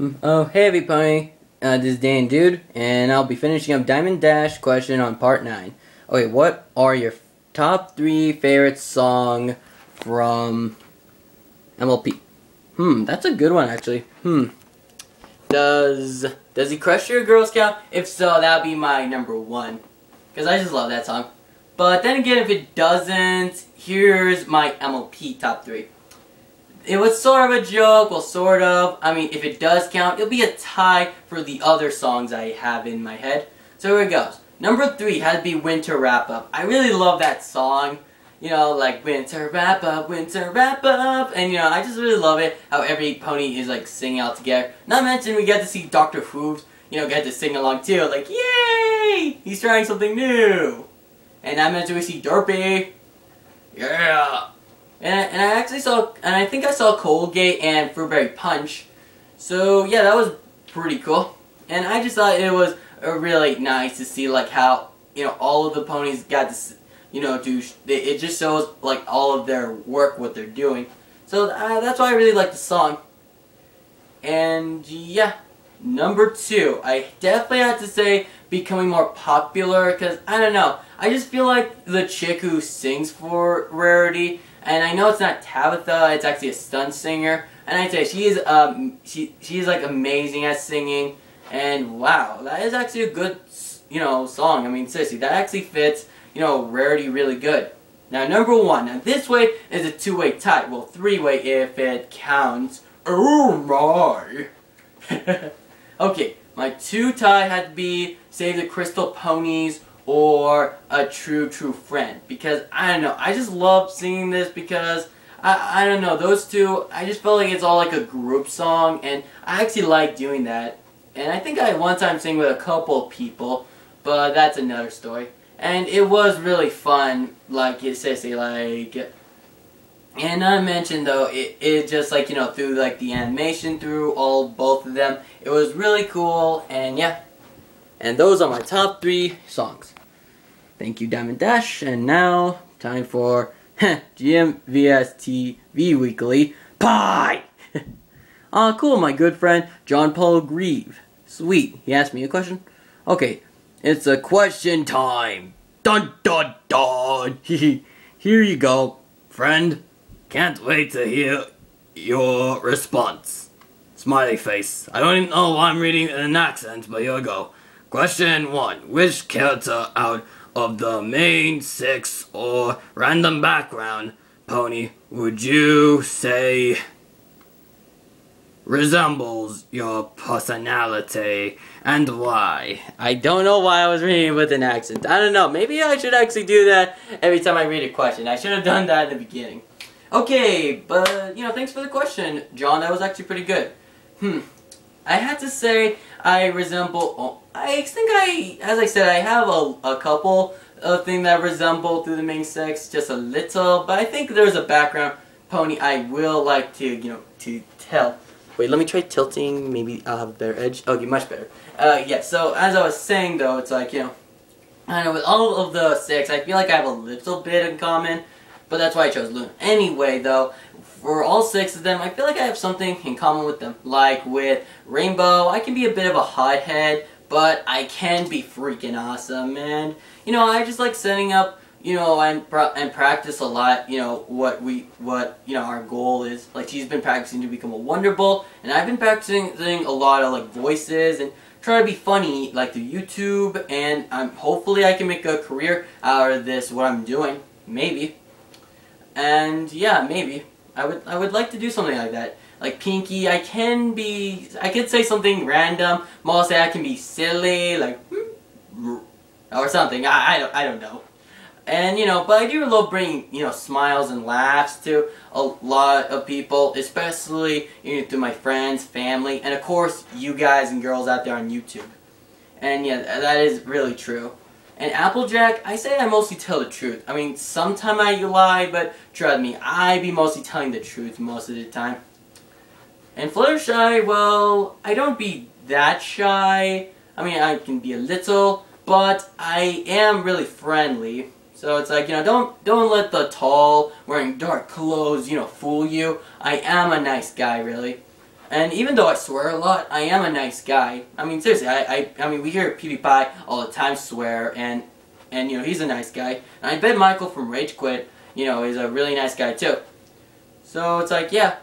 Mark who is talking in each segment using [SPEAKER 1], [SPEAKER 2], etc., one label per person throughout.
[SPEAKER 1] Oh, hey everybody, this is Dan Dude, and I'll be finishing up Diamond Dash question on part 9. Okay, what are your top 3 favorite song from MLP? That's a good one actually. Does he crush your Girl Scout? If so, that would be my number 1. Because I just love that song. But then again, if it doesn't, here's my MLP top 3. It was sort of a joke, well sort of. I mean, if it does count, it'll be a tie for the other songs I have in my head. So here it goes. Number 3 had to be Winter Wrap Up. I really love that song. You know, like Winter Wrap Up, Winter Wrap Up. And you know, I just really love it how every pony is like singing out together. Not to mention we get to see Dr. Hooves, you know, get to sing along too. Like, yay! He's trying something new. And not mention we see Derpy. Yeah! And I actually saw, and I think I saw Colgate and Fruitberry Punch. So yeah, that was pretty cool. And I just thought it was really nice to see like how, you know, all of the ponies got to, you know, do, it just shows like all of their work, what they're doing. So that's why I really like the song. And yeah, number 2, I definitely have to say becoming more popular, because I don't know, I just feel like the chick who sings for Rarity, and I know it's not Tabitha, it's actually a stunt singer, and I'd say she is like amazing at singing, and wow, that is actually a good, you know, song. I mean, seriously, that actually fits, you know, Rarity really good. Now, number 1, now this way is a 2-way tie, well, 3-way if it counts. Oh my! Okay, my 2 tie had to be Save the Crystal Ponies or A True True Friend, because I don't know, I just love singing this because I don't know, those 2, I just felt like it's all like a group song, and I actually like doing that. And I think I one time sang with a couple people, but that's another story. And it was really fun, like it says, like, and I mentioned though, it just like, you know, through like the animation, through both of them, it was really cool, and yeah. And those are my top 3 songs. Thank you, Diamond Dash, and now, time for GMVS TV Weekly Pie! Ah, cool, my good friend, John Paul Grieve. Sweet, he asked me a question? Okay, it's a question time! Dun dun dun! Here you go, friend. Can't wait to hear your response. Smiley face. I don't even know why I'm reading in an accent, but here we go. Question 1. Which character out of the main 6 or random background pony would you say resembles your personality, and why? I don't know why I was reading with an accent. I don't know. Maybe I should actually do that every time I read a question. I should have done that in the beginning. Okay, but, you know, thanks for the question, John. That was actually pretty good. I had to say I resemble, I think as I said, I have a couple of things that resemble through the main 6, just a little, but I think there's a background pony I will like to, you know, to tell. Wait, let me try tilting, maybe I'll have a better edge. Okay, much better. Yeah, so as I was saying though, it's like, you know, I don't know, with all of the 6, I feel like I have a little bit in common, but that's why I chose Luna. Anyway though, for all 6 of them, I feel like I have something in common with them. Like with Rainbow, I can be a bit of a hothead, but I can be freaking awesome, and you know, I just like setting up, you know, and practice a lot, you know, what you know, our goal is. Like, she's been practicing to become a Wonderbolt, and I've been practicing a lot of like voices and try to be funny like through YouTube, and hopefully I can make a career out of this, what I'm doing, maybe. And yeah, maybe I would like to do something like that. Like Pinky, I could say something random. Mostly I can be silly, like or something. I don't know. And you know, but I do love bringing, you know, smiles and laughs to a lot of people, especially, you know, to my friends, family, and of course you guys and girls out there on YouTube. And yeah, that is really true. And Applejack, I say I mostly tell the truth. I mean, sometimes I lie, but trust me, I be mostly telling the truth most of the time. And Fluttershy, well, I don't be that shy. I mean, I can be a little, but I am really friendly. So it's like, you know, don't let the tall, wearing dark clothes, you know, fool you. I am a nice guy, really. And even though I swear a lot, I am a nice guy. I mean, seriously, I mean, we hear PewDiePie all the time swear, and you know, he's a nice guy. And I bet Michael from Rage Quit, you know, is a really nice guy too. So it's like, yeah.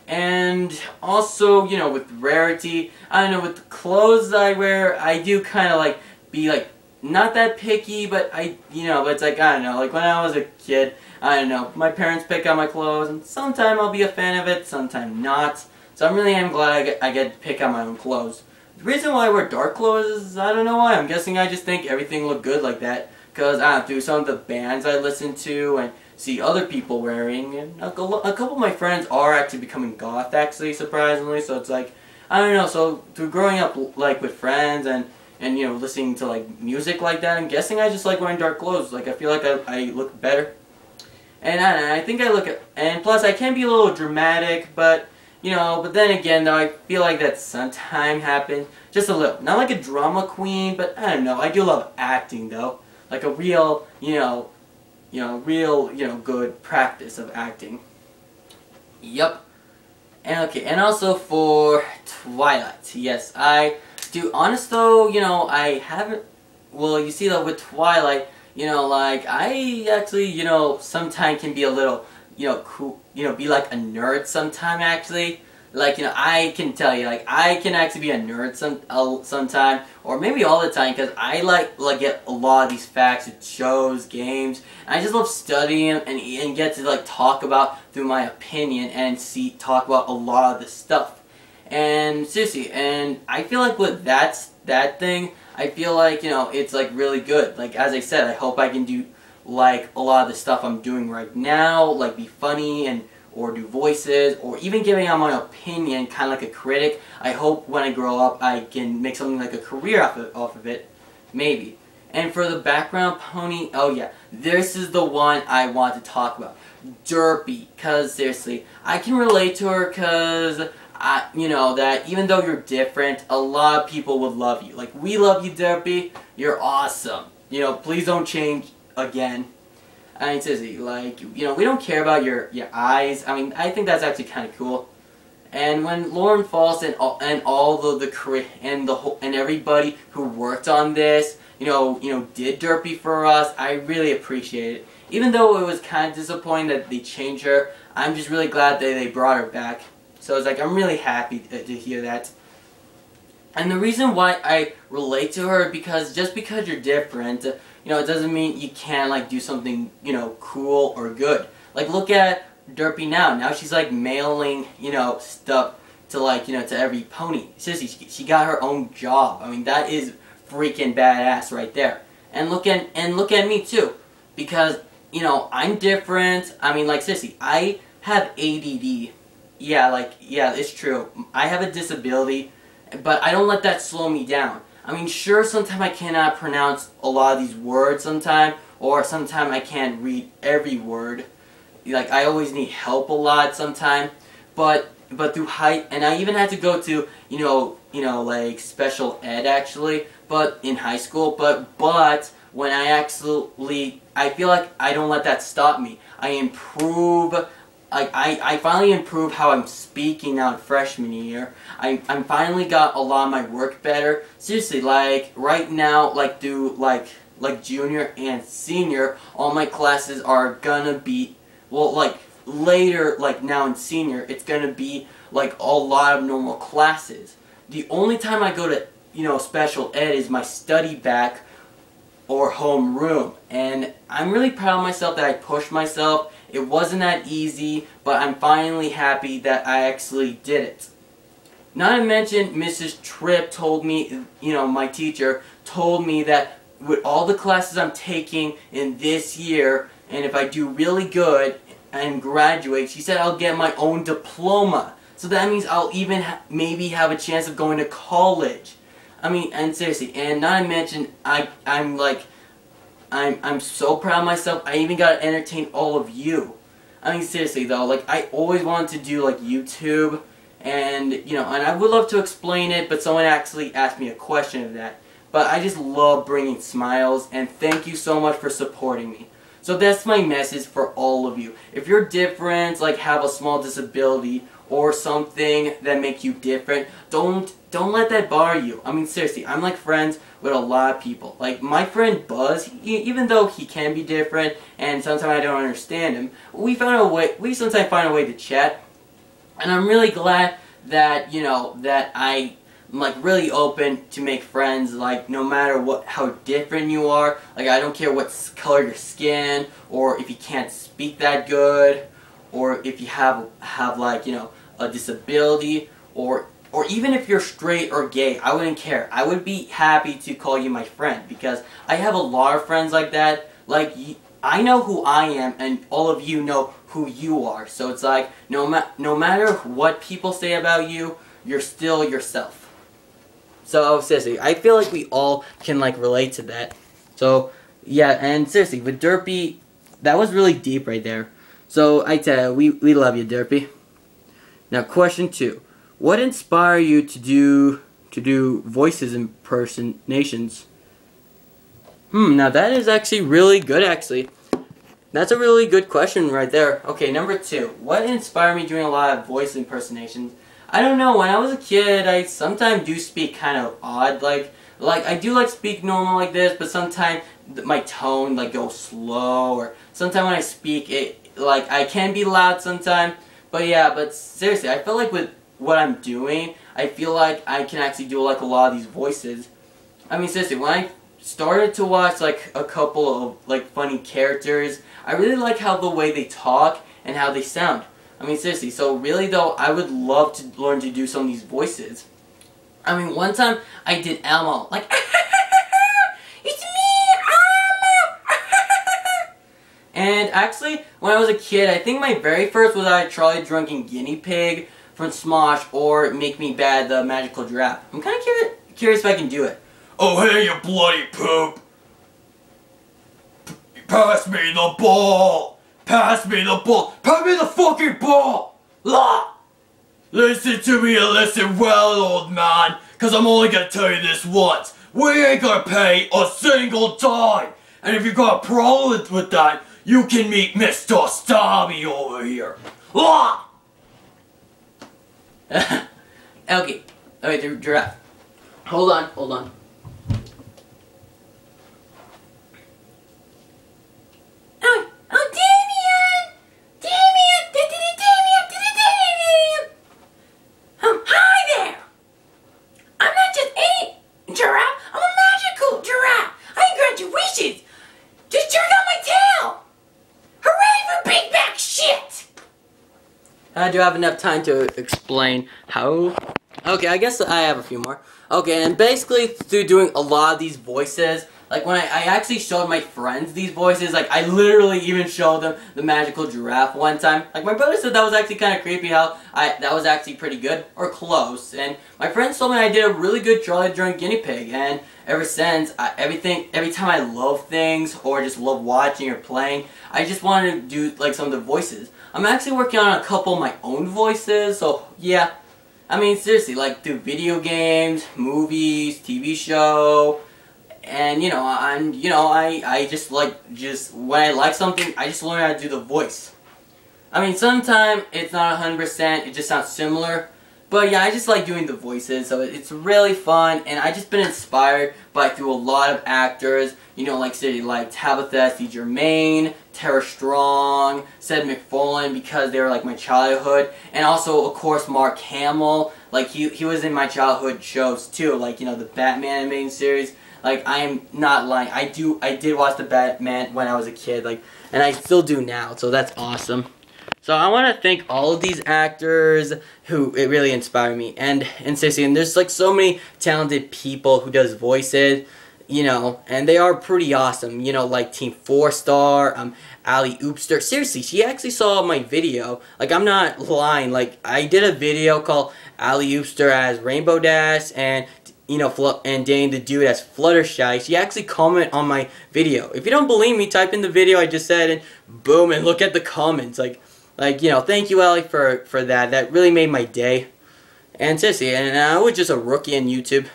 [SPEAKER 1] And also, you know, with Rarity, I don't know, with the clothes I wear, I do kind of like be like not that picky, but you know, but it's like, I don't know, like when I was a kid, I don't know, my parents pick out my clothes, and sometime I'll be a fan of it, sometime not. So I really am glad I get to pick out my own clothes. The reason why I wear dark clothes is, I don't know why, I'm guessing I just think everything look good like that. Because I don't know, through some of the bands I listen to and see other people wearing, and a couple of my friends are actually becoming goth, actually, surprisingly, so it's like, I don't know, so through growing up, like, with friends and you know, listening to, like, music like that, I'm guessing I just like wearing dark clothes, like, I feel like I look better, and I think I look, and plus, I can be a little dramatic, but, you know, but then again, though, I feel like that sometime happens, just a little, not like a drama queen, but, I don't know, I do love acting, though, like a real, real, good practice of acting. Yep. And okay, and also for Twilight. Yes, I do. Honest though, you know, I haven't. Well, you see though with Twilight, you know, like I actually, you know, sometimes can be a little, you know, cool, you know, be like a nerd sometime actually. Like, you know, I can tell you, like, I can actually be a nerd sometime, or maybe all the time, because I like get a lot of these facts, shows, games, and I just love studying them and get to, like, talk about through my opinion and talk about a lot of this stuff. And, seriously, and I feel like with that thing, I feel like, you know, it's, like, really good. Like, as I said, I hope I can do, like, a lot of the stuff I'm doing right now, like, be funny and or do voices, or even giving out my opinion, kind of like a critic. I hope when I grow up I can make something like a career off of it, maybe. And for the background pony, oh yeah, this is the one I want to talk about. Derpy, because seriously, I can relate to her because, you know, that even though you're different, a lot of people would love you. Like, we love you, Derpy, you're awesome. You know, please don't change again. I mean, seriously, like, you know, we don't care about your eyes. I mean, I think that's actually kind of cool. And when Lauren Faust and all and everybody who worked on this, you know, did Derpy for us, I really appreciate it. Even though it was kind of disappointing that they changed her, I'm just really glad that they brought her back. So it's like, I'm really happy to hear that. And the reason why I relate to her, because just because you're different, you know, it doesn't mean you can't, like, do something, you know, cool or good. Like, look at Derpy now. Now she's, like, mailing, you know, stuff to, like, you know, to every pony. Seriously, she got her own job. I mean, that is freaking badass right there. And look at me, too. Because, you know, I'm different. I mean, like, seriously, I have ADD. Yeah, like, yeah, it's true. I have a disability, but I don't let that slow me down. I mean, sure, sometimes I cannot pronounce a lot of these words sometimes, or sometimes I can't read every word. Like, I always need help a lot sometimes, but through and I even had to go to, you know, like, special ed, actually, but in high school, but when I feel like I don't let that stop me. I improve. I finally improved how I'm speaking now in freshman year. I finally got a lot of my work better. Seriously, like, right now, like, like junior and senior, all my classes are gonna be, well, like, later, like, now in senior, it's gonna be, like, a lot of normal classes. The only time I go to, you know, special ed is my study back or homeroom. And I'm really proud of myself that I pushed myself. It wasn't that easy, but I'm finally happy that I actually did it. Not to mention, Mrs. Tripp told me, you know, my teacher told me that with all the classes I'm taking in this year, and if I do really good and graduate, she said I'll get my own diploma. So that means I'll even maybe have a chance of going to college. I mean, and seriously, and not to mention, I'm so proud of myself. I even got to entertain all of you. I mean, seriously though, like, I always wanted to do, like, YouTube, and, you know, and I would love to explain it, but someone actually asked me a question of that. But I just love bringing smiles, and thank you so much for supporting me. So that's my message for all of you. If you're different, like, have a small disability, or something that makes you different, don't let that bother you. I mean, seriously, I'm like friends with a lot of people. Like my friend Buzz, even though he can be different and sometimes I don't understand him, we sometimes find a way to chat. And I'm really glad that, you know, that I'm like really open to make friends, like no matter how different you are. Like I don't care what color your skin, or if you can't speak that good, or if you have like, you know, a disability, or even if you're straight or gay. I wouldn't care. I would be happy to call you my friend, because I have a lot of friends like that. Like I know who I am, and all of you know who you are. So it's like no matter what people say about you, you're still yourself. So seriously, I feel like we all can like relate to that. So yeah, and seriously, with Derpy, that was really deep right there. So I tell you, we love you, Derpy. Now question 2. What inspired you to do voices impersonations? Now that is actually really good, actually. That's a really good question right there. Okay, number 2. What inspired me doing a lot of voice impersonations? I don't know, when I was a kid, I sometimes do speak kind of odd, like I do like speak normal like this, but sometimes my tone like goes slow, or sometimes when I speak, like I can be loud sometimes. But yeah, but seriously, I feel like with what I'm doing, I feel like I can actually do like a lot of these voices. I mean, seriously, when I started to watch like a couple of like funny characters, I really like how the way they talk and how they sound. I mean, seriously, so really though, I would love to learn to do some of these voices. I mean, one time I did Elmo, like, it's me, Elmo. And actually, when I was a kid, I think my very first was either Charlie the Drunken Guinea Pig from Smosh, or Make Me Bad, the Magical Giraffe. I'm kind of curious if I can do it.
[SPEAKER 2] Oh hey, you bloody poop! Pass me the ball! Pass me the ball! Pass me the fucking ball! La! Listen to me and listen well, old man, cause I'm only gonna tell you this once. We ain't gonna pay a single dime! And if you got a problem with that, you can meet Mr. Stabby over here. La!
[SPEAKER 1] Okay, the giraffe. Hold on. Do I have enough time to explain how? Okay, I guess I have a few more. Okay, and basically through doing a lot of these voices, like when I actually showed my friends these voices, like I literally even showed them the Magical Giraffe one time. Like my brother said that was actually kind of creepy, how that was actually pretty good, or close. And my friends told me I did a really good Charlie the Drunken Guinea Pig, and ever since, every time I love things, or just love watching or playing, I just wanted to do like some of the voices. I'm actually working on a couple of my own voices, so yeah. I mean, seriously, like through video games, movies, TV show, and I just when I like something, I just learn how to do the voice. I mean, sometimes it's not 100%, it just sounds similar. But yeah, I just like doing the voices, so it's really fun, and I just been inspired through a lot of actors, like Tabitha S.D. Germain, Tara Strong, Seth MacFarlane, because they were like my childhood, and also of course Mark Hamill, like he was in my childhood shows too, like the Batman animated series. Like I am not lying, I did watch the Batman when I was a kid, and I still do now, so that's awesome. So I want to thank all of these actors who really inspire me, and seriously, and there's like so many talented people who does voices, and they are pretty awesome, like Team 4-Star, Ali Oopster. Seriously, she actually saw my video, like I'm not lying, like I did a video called Ali Oopster as Rainbow Dash, and and Danny the Dude as Fluttershy. She actually commented on my video. If you don't believe me, type in the video I just said, and boom, and look at the comments, thank you, Ellie, for that. That really made my day. And seriously, and I was just a rookie on YouTube.